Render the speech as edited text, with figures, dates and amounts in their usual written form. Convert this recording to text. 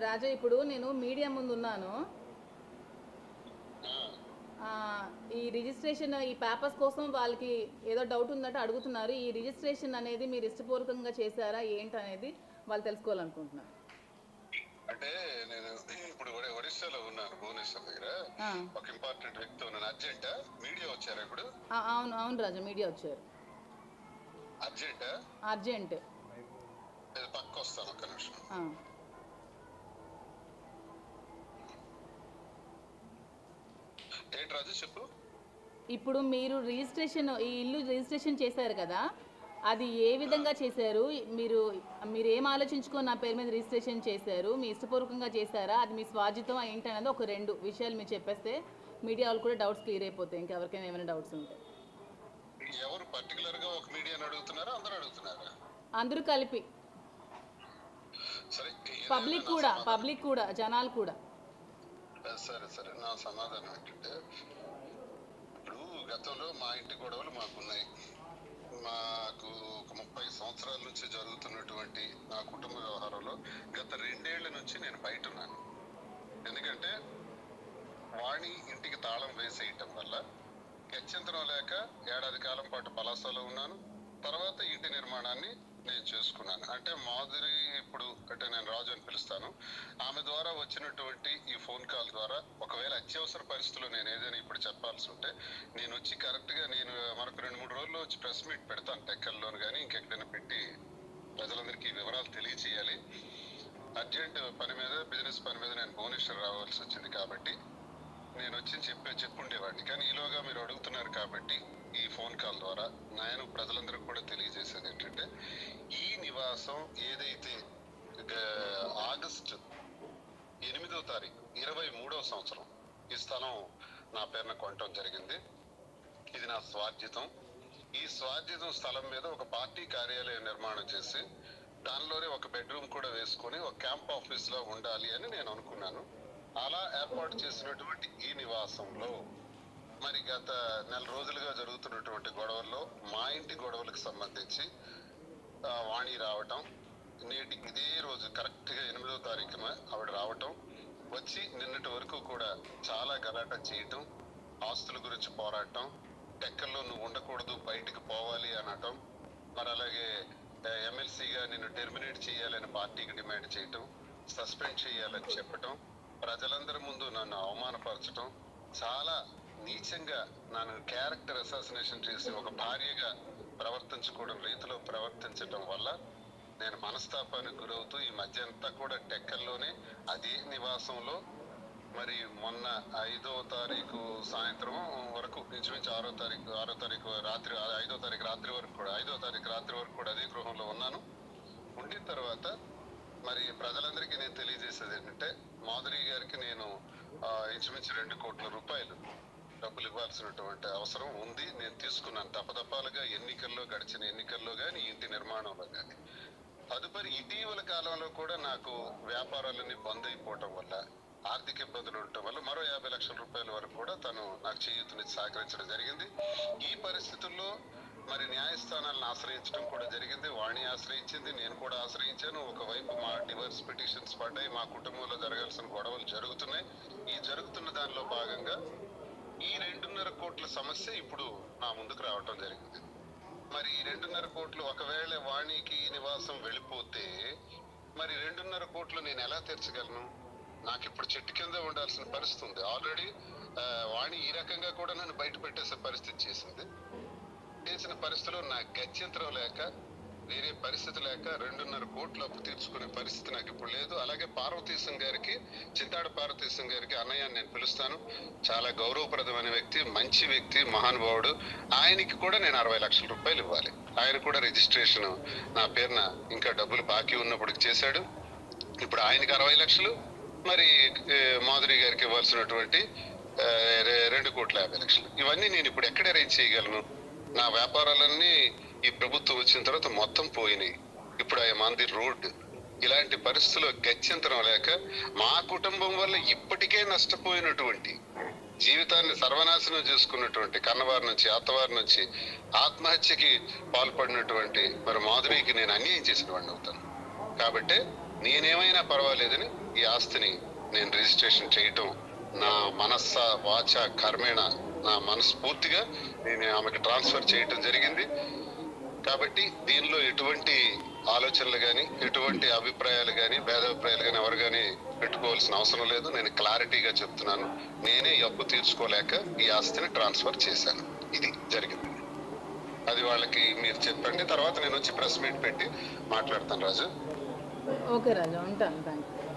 రాజా, ఇప్పుడు నేను మీడియా ముందు ఉన్నాను. ఈ రిజిస్ట్రేషన్, ఈ పేపర్స్ కోసం వాళ్ళకి ఏదో డౌట్ ఉందంటే అడుగుతున్నారు. ఈ రిజిస్ట్రేషన్ అనేది మీరు ఇష్టపూర్వకంగా చేశారా ఏంటనేది వాళ్ళు తెలుసుకోవాలనుకుంటున్నారు. అంటే నేను ఇప్పుడు ఒడిశాలో ఉన్నాను, భువనేశ్వర్ దగ్గర. ఒక ఇంపార్టెంట్ వ్యక్తి ఉన్నాను. అర్జెంటా? మీడియా వచ్చారా ఇప్పుడు? అవును అవును రాజా, మీడియా వచ్చారు. అర్జెంటా? అర్జెంట్. పక్క వస్తాను, ఒక్క నిమిషం. ఏంటి రాజు చెప్పు. ఇప్పుడు మీరు రిజిస్ట్రేషన్, ఈ ఇల్లు రిజిస్ట్రేషన్ చేశారు కదా, అది ఏ విధంగా చేశారు? మీరు మీరు ఏం ఆలోచించుకొని నా పేరు మీద రిజిస్ట్రేషన్ చేశారు? మీ ఇష్టపూర్వకంగా చేశారా, అది మీ స్వార్జితం ఏంటనేది ఒక 2 విషయాలు మీరు చెప్పేస్తే మీడియా వాళ్ళు కూడా డౌట్స్ క్లియర్ అయిపోతాయి. ఇంకెవరికైనా ఏమైనా డౌట్స్ ఉంటే. ఎవరు పర్టికులర్ గా ఒక మీడియాని అడుగుతున్నారా, అందరూ అడుగుతున్నారా? అందరూ కలిపి. సరే, పబ్లిక్ కూడా జనాలు కూడా. సరే సరే, నా సమాధానం ఏంటంటే, ఇప్పుడు గతంలో మా ఇంటి గొడవలు మాకున్నాయి. మాకు ఒక 30 సంవత్సరాల నుంచి జరుగుతున్నటువంటి నా కుటుంబ వ్యవహారంలో గత 2 ఏళ్ల నుంచి నేను బయట ఉన్నాను. ఎందుకంటే వాణి ఇంటికి తాళం వేసేయటం వల్ల గత్యంతరం లేక ఏడాది కాలం పాటు పలాసలో ఉన్నాను. తర్వాత ఇంటి నిర్మాణాన్ని నేను చేసుకున్నాను. అంటే మాధురి, ఇప్పుడు అంటే నేను రాజు అని పిలుస్తాను, ఆమె ద్వారా వచ్చినటువంటి ఈ ఫోన్ కాల్ ద్వారా ఒకవేళ అత్యవసర పరిస్థితుల్లో నేను ఏదైనా ఇప్పుడు చెప్పాల్సి ఉంటే నేను వచ్చి కరెక్ట్గా నేను మనకు 2-3 రోజుల్లో వచ్చి ప్రెస్ మీట్ పెడతాను, టెక్కల్లోను కానీ ఇంకెక్కడైనా పెట్టి ప్రజలందరికీ వివరాలు తెలియచేయాలి. అర్జెంట్ పని మీద, బిజినెస్ పని మీద నేను భువనేశ్వర్ రావాల్సి వచ్చింది కాబట్టి నేను వచ్చి చెప్పుండేవాడిని. కానీ ఈలోగా మీరు అడుగుతున్నారు కాబట్టి ఈ ఫోన్ కాల్ ద్వారా నేను ప్రజలందరికీ కూడా తెలియజేసేది ఏంటంటే, ఈ నివాసం ఏదైతే ఆగస్టు 8వ తారీఖు 23వ సంవత్సరం ఈ స్థలం నా పేరున కొనటం జరిగింది. ఇది నా స్వార్జితం. ఈ స్వార్జితం స్థలం మీద ఒక పార్టీ కార్యాలయం నిర్మాణం చేసి దానిలోనే ఒక బెడ్రూమ్ కూడా వేసుకొని ఒక క్యాంప్ ఆఫీస్ లో ఉండాలి అని నేను అనుకున్నాను. అలా ఏర్పాటు చేసినటువంటి ఈ నివాసంలో మరి గత 4 రోజులుగా జరుగుతున్నటువంటి గొడవల్లో మా ఇంటి గొడవలకు సంబంధించి వాణి రావటం, నేటికి ఇదే రోజు కరెక్ట్గా 8వ తారీఖున ఆవిడ రావటం, వచ్చి నిన్నటి వరకు కూడా చాలా గలాట చేయటం, ఆస్తుల గురించి పోరాటం, టెక్కల్లో నువ్వు ఉండకూడదు బయటికి పోవాలి అనటం, మరి అలాగే ఎమ్మెల్సీగా నిన్ను టెర్మినేట్ చేయాలని పార్టీకి డిమాండ్ చేయటం, సస్పెండ్ చేయాలని చెప్పటం, ప్రజలందరి ముందు నన్ను అవమానపరచటం, చాలా నీచంగా నన్ను క్యారెక్టర్ అసాసినేషన్ చేసి ఒక భార్యగా ప్రవర్తించకూడని రీతిలో ప్రవర్తించటం వల్ల నేను మనస్తాపానికి గురవుతూ ఈ మధ్య అంతా కూడా టెక్కల్లోనే అదే నివాసంలో మరి మొన్న 5వ తారీఖు సాయంత్రం వరకు ఇంచుమించు 6వ తారీఖు రాత్రి 5వ తారీఖు రాత్రి వరకు కూడా 5వ తారీఖు రాత్రి వరకు కూడా అదే గృహంలో ఉన్నాను. ఉండిన తర్వాత మరి ప్రజలందరికీ నేను తెలియజేసేది ఏంటంటే, మాధురి గారికి నేను ఇంచుమించు 2 కోట్ల రూపాయలు డబ్బులు ఇవ్వాల్సినటువంటి అవసరం ఉంది. నేను తీసుకున్నాను తప్పతప్పాలుగా, గడిచిన ఎన్నికల్లో కానీ ఇంటి నిర్మాణంలో కానీ. తదుపరి ఇటీవల కాలంలో కూడా నాకు వ్యాపారాలన్నీ బంద్ అయిపోవటం వల్ల, ఆర్థిక ఇబ్బందులు ఉండటం వల్ల మరో 50 లక్షల రూపాయల వరకు కూడా తను నాకు చేయూతని సహకరించడం జరిగింది. ఈ పరిస్థితుల్లో మరి న్యాయస్థానాలను ఆశ్రయించడం కూడా జరిగింది. వాణి ఆశ్రయించింది, నేను కూడా ఆశ్రయించాను. ఒకవైపు మా డివర్స్ పిటిషన్స్ పడ్డాయి, మా కుటుంబంలో జరగాల్సిన గొడవలు జరుగుతున్నాయి. ఈ జరుగుతున్న దానిలో భాగంగా ఈ 2.5 కోట్ల సమస్య ఇప్పుడు నా ముందుకు రావటం జరిగింది. మరి ఈ 2.5 కోట్లు ఒకవేళ వాణికి నివాసం వెళ్ళిపోతే మరి 2.5 కోట్లు నేను ఎలా తీర్చగలను? నాకు ఇప్పుడు చెట్టు కింద ఉండాల్సిన పరిస్థితి ఉంది. ఆల్రెడీ వాణి ఈ రకంగా కూడా నన్ను బయట పెట్టేసే పరిస్థితి చేసిన పరిస్థితిలో నాకు గత్యంతరం లేక, వేరే పరిస్థితి లేక 2.5 కోట్లు అప్పు తీర్చుకునే పరిస్థితి నాకు ఇప్పుడు లేదు. అలాగే పార్వతీశం గారికి, చింతాడు పార్వతీశం గారికి, అన్నయ్య నేను పిలుస్తాను, చాలా గౌరవప్రదమైన వ్యక్తి, మంచి వ్యక్తి, మహానుభావుడు. ఆయనకి కూడా నేను 60 లక్షల రూపాయలు ఇవ్వాలి. ఆయన కూడా రిజిస్ట్రేషన్ నా పేరున ఇంకా డబ్బులు బాకీ ఉన్నప్పటికి చేశాడు. ఇప్పుడు ఆయనకి 60 లక్షలు, మరి మాధురి గారికి ఇవ్వాల్సినటువంటి 2,50,00,000. ఇవన్నీ నేను ఇప్పుడు ఎక్కడ అరేంజ్ చేయగలను? నా వ్యాపారాలన్నీ ఈ ప్రభుత్వం వచ్చిన తర్వాత మొత్తం పోయినాయి. ఇప్పుడు ఐఎమ్ ది రోడ్. ఇలాంటి పరిస్థితుల్లో గత్యంతరం లేక మా కుటుంబం వల్ల ఇప్పటికే నష్టపోయినటువంటి, జీవితాన్ని సర్వనాశనం చేసుకున్నటువంటి కన్నవారి నుంచి, అత్తవారి నుంచి ఆత్మహత్యకి పాల్పడినటువంటి మరి మాధురికి నేను అన్యాయం చేసిన వాడిని అవుతాను. కాబట్టి నేనేమైనా పర్వాలేదని ఈ ఆస్తిని నేను రిజిస్ట్రేషన్ చేయటం నా మనస్స వాచ కర్మేణ నా మనస్ఫూర్తిగా నేను ఆమెకు ట్రాన్స్ఫర్ చేయటం జరిగింది. కాబట్టి దీనిలో ఎటువంటి ఆలోచనలు కానీ ఎటువంటి అభిప్రాయాలు కానీ భేదాభిప్రాయాలు కానీ ఎవరు కానీ పెట్టుకోవాల్సిన అవసరం లేదు. నేను క్లారిటీగా చెప్తున్నాను, నేనే ఈ అప్పు తీర్చుకోలేక ఈ ఆస్తిని ట్రాన్స్ఫర్ చేశాను. ఇది జరిగింది. అది వాళ్ళకి మీరు చెప్పండి, తర్వాత నేను వచ్చి ప్రెస్ మీట్ పెట్టి మాట్లాడతాను. రాజు ఓకే రాజు, ఉంటాను. Thank you.